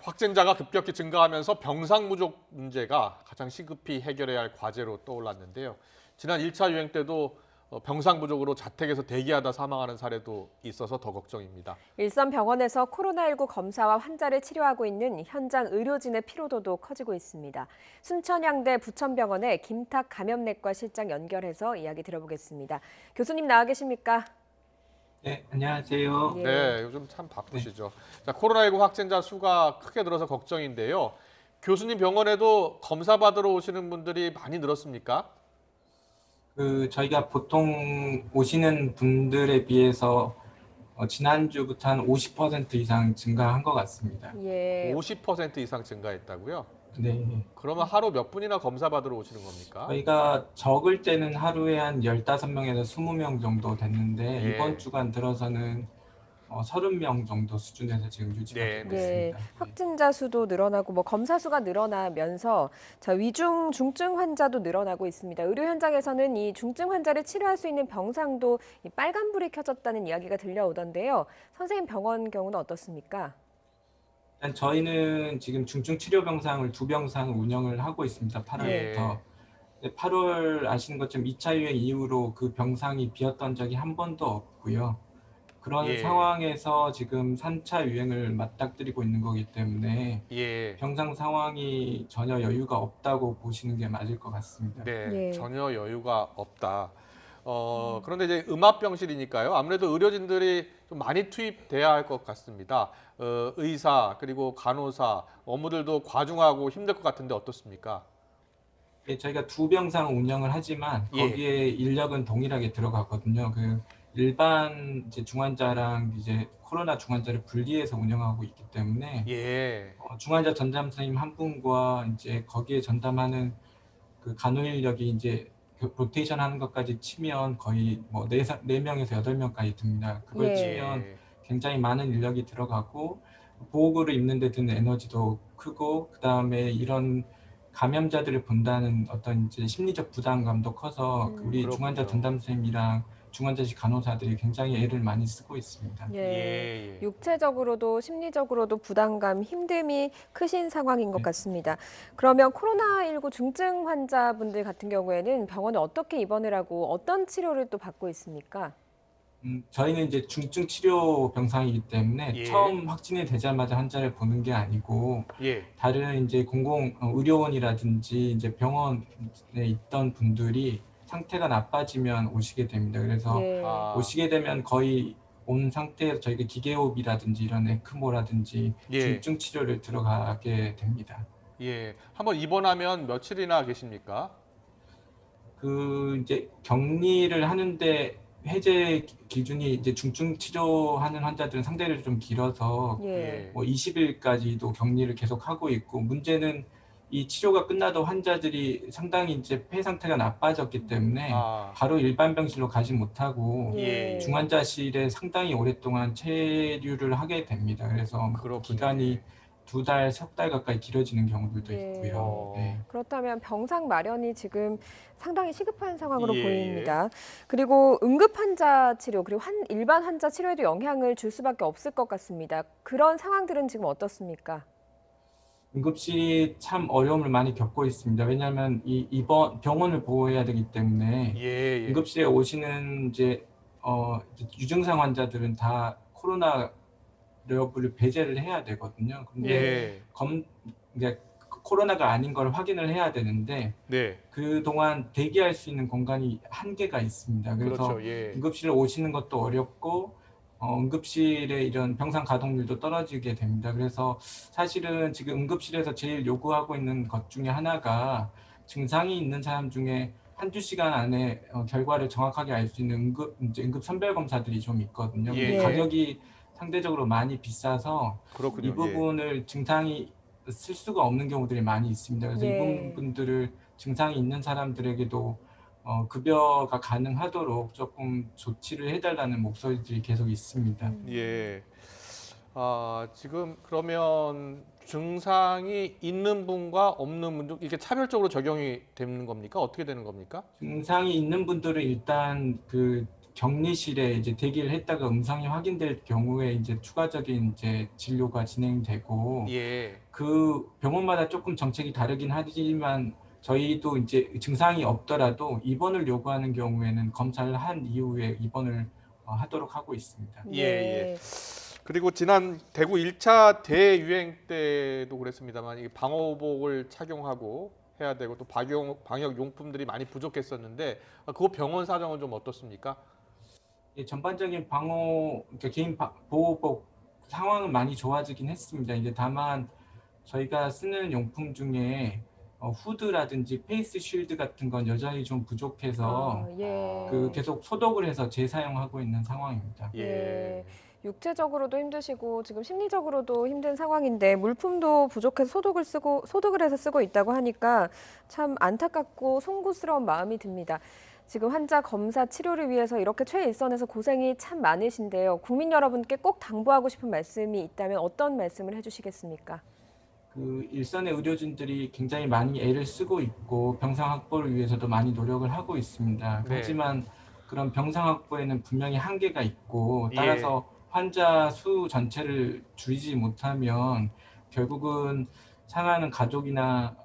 확진자가 급격히 증가하면서 병상 부족 문제가 가장 시급히 해결해야 할 과제로 떠올랐는데요. 지난 1차 유행 때도 병상 부족으로 자택에서 대기하다 사망하는 사례도 있어서 더 걱정입니다. 일선 병원에서 코로나19 검사와 환자를 치료하고 있는 현장 의료진의 피로도도 커지고 있습니다. 순천향대 부천병원의 김탁 감염내과 실장 연결해서 이야기 들어보겠습니다. 교수님 나와 계십니까? 네, 안녕하세요. 예. 네, 요즘 참 바쁘시죠. 자, 코로나19 확진자 수가 크게 늘어서 걱정인데요. 교수님 병원에도 검사 받으러 오시는 분들이 많이 늘었습니까? 저희가 보통 오시는 분들에 비해서 지난주부터 한 50% 이상 증가한 것 같습니다. 예. 50% 이상 증가했다고요? 네. 그러면 하루 몇 분이나 검사 받으러 오시는 겁니까? 저희가 적을 때는 하루에 한 15명에서 20명 정도 됐는데 예. 이번 주간 들어서는 30명 정도 수준에서 지금 유지가 네, 되고 네. 있습니다. 확진자 수도 늘어나고 검사 수가 늘어나면서 위중 중증 환자도 늘어나고 있습니다. 의료 현장에서는 이 중증 환자를 치료할 수 있는 병상도 이 빨간불이 켜졌다는 이야기가 들려오던데요. 선생님 병원 경우는 어떻습니까? 일단 저희는 지금 중증 치료 병상을 2병상을 운영을 하고 있습니다. 8월부터. 예. 8월 아시는 것처럼 2차 유행 이후로 그 병상이 비었던 적이 한 번도 없고요. 그런 예. 상황에서 지금 3차 유행을 맞닥뜨리고 있는 거기 때문에 예. 병상 상황이 전혀 여유가 없다고 보시는 게 맞을 것 같습니다. 네, 예. 전혀 여유가 없다. 그런데 이제 음압병실이니까요. 아무래도 의료진들이 좀 많이 투입돼야 할 것 같습니다. 의사 그리고 간호사 업무들도 과중하고 힘들 것 같은데 어떻습니까? 예, 저희가 2병상을 운영을 하지만 예. 거기에 인력은 동일하게 들어가거든요. 일반 이제 중환자랑 이제 코로나 중환자를 분리해서 운영하고 있기 때문에 예. 중환자 전담 선생님 한 분과 이제 거기에 전담하는 그 간호 인력이 이제 로테이션 하는 것까지 치면 거의 뭐 4명에서 8명까지 듭니다. 그걸 예. 치면 굉장히 많은 인력이 들어가고 보호구를 입는 데 드는 에너지도 크고 그다음에 이런 감염자들을 본다는 어떤 이제 심리적 부담감도 커서 우리 그렇군요. 중환자 전담 선생님이랑 중환자실 간호사들이 굉장히 애를 많이 쓰고 있습니다. 예. 예. 육체적으로도 심리적으로도 부담감, 힘듦이 크신 상황인 것 같습니다. 그러면 코로나19 중증 환자분들 같은 경우에는 병원에 어떻게 입원을 하고 어떤 치료를 또 받고 있습니까? 저희는 이제 중증 치료 병상이기 때문에 예. 처음 확진이 되자마자 환자를 보는 게 아니고 예. 다른 이제 공공 의료원이라든지 이제 병원에 있던 분들이 상태가 나빠지면 오시게 됩니다. 그래서 예. 오시게 되면 거의 온 상태에서 저희가 기계호흡이라든지 이런 에크모라든지 예. 중증 치료를 들어가게 됩니다. 예. 한번 입원하면 며칠이나 계십니까? 이제 격리를 하는데 해제 기준이 이제 중증 치료하는 환자들은 상대적으로 좀 길어서 예. 뭐 20일까지도 격리를 계속 하고 있고 문제는 이 치료가 끝나도 환자들이 상당히 이제 폐 상태가 나빠졌기 때문에 아. 바로 일반 병실로 가지 못하고 예. 중환자실에 상당히 오랫동안 체류를 하게 됩니다. 그래서 그렇군요. 기간이 2달, 3달 가까이 길어지는 경우들도 예. 있고요. 네. 그렇다면 병상 마련이 지금 상당히 시급한 상황으로 예. 보입니다. 그리고 응급 환자 치료, 그리고 일반 환자 치료에도 영향을 줄 수밖에 없을 것 같습니다. 그런 상황들은 지금 어떻습니까? 응급실이 참 어려움을 많이 겪고 있습니다. 왜냐하면 이번 병원을 보호해야 되기 때문에 예. 응급실에 오시는 이제 유증상 환자들은 다 코로나 여부를 배제를 해야 되거든요. 근데 예. 이게 코로나가 아닌 걸 확인을 해야 되는데 네. 그동안 대기할 수 있는 공간이 한계가 있습니다. 그래서 그렇죠. 예. 응급실에 오시는 것도 어렵고 응급실의 이런 병상 가동률도 떨어지게 됩니다. 그래서 사실은 지금 응급실에서 제일 요구하고 있는 것 중에 하나가 증상이 있는 사람 중에 한두 시간 안에 결과를 정확하게 알 수 있는 응급 선별 검사들이 좀 있거든요. 근데 예. 가격이 상대적으로 많이 비싸서 그렇군요. 이 부분을 증상이 쓸 수가 없는 경우들이 많이 있습니다. 그래서 예. 이 부분들을 증상이 있는 사람들에게도 급여가 가능하도록 조금 조치를 해달라는 목소리들이 계속 있습니다. 예. 지금 그러면 증상이 있는 분과 없는 분 중 이게 차별적으로 적용이 되는 겁니까? 어떻게 되는 겁니까? 증상이 있는 분들은 일단 격리실에 이제 대기를 했다가 음성이 확인될 경우에 이제 추가적인 이제 진료가 진행되고 예. 그 병원마다 조금 정책이 다르긴 하지만 저희도 이제 증상이 없더라도 입원을 요구하는 경우에는 검사를 한 이후에 입원을 하도록 하고 있습니다. 예, 예. 그리고 지난 대구 1차 대유행 때도 그랬습니다만 이 방호복을 착용하고 해야 되고 또 방역 용품들이 많이 부족했었는데 그 병원 사정은 좀 어떻습니까? 예, 전반적인 그러니까 개인 보호복 상황은 많이 좋아지긴 했습니다. 이제 다만 저희가 쓰는 용품 중에 후드라든지 페이스 쉴드 같은 건 여전히 좀 부족해서 예. 계속 소독을 해서 재사용하고 있는 상황입니다. 예. 육체적으로도 힘드시고 지금 심리적으로도 힘든 상황인데 물품도 부족해서 소독을 해서 쓰고 있다고 하니까 참 안타깝고 송구스러운 마음이 듭니다. 지금 환자 검사 치료를 위해서 이렇게 최일선에서 고생이 참 많으신데요. 국민 여러분께 꼭 당부하고 싶은 말씀이 있다면 어떤 말씀을 해주시겠습니까? 그 일선의 의료진들이 굉장히 많이 애를 쓰고 있고 병상 확보를 위해서도 많이 노력을 하고 있습니다. 네. 하지만 그런 병상 확보에는 분명히 한계가 있고 예. 따라서 환자 수 전체를 줄이지 못하면 결국은 상하는 가족이나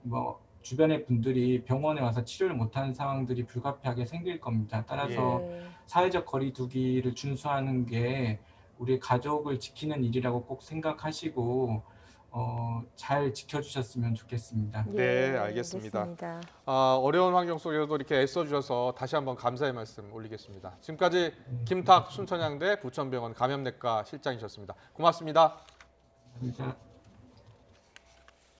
뭐 주변의 분들이 병원에 와서 치료를 못하는 상황들이 불가피하게 생길 겁니다. 따라서 사회적 거리 두기를 준수하는 게 우리 가족을 지키는 일이라고 꼭 생각하시고 잘 지켜주셨으면 좋겠습니다. 네, 알겠습니다. 어려운 환경 속에서도 이렇게 애써주셔서 다시 한번 감사의 말씀 올리겠습니다. 지금까지 김탁 순천향대 부천병원 감염내과 실장이셨습니다. 고맙습니다. 감사합니다.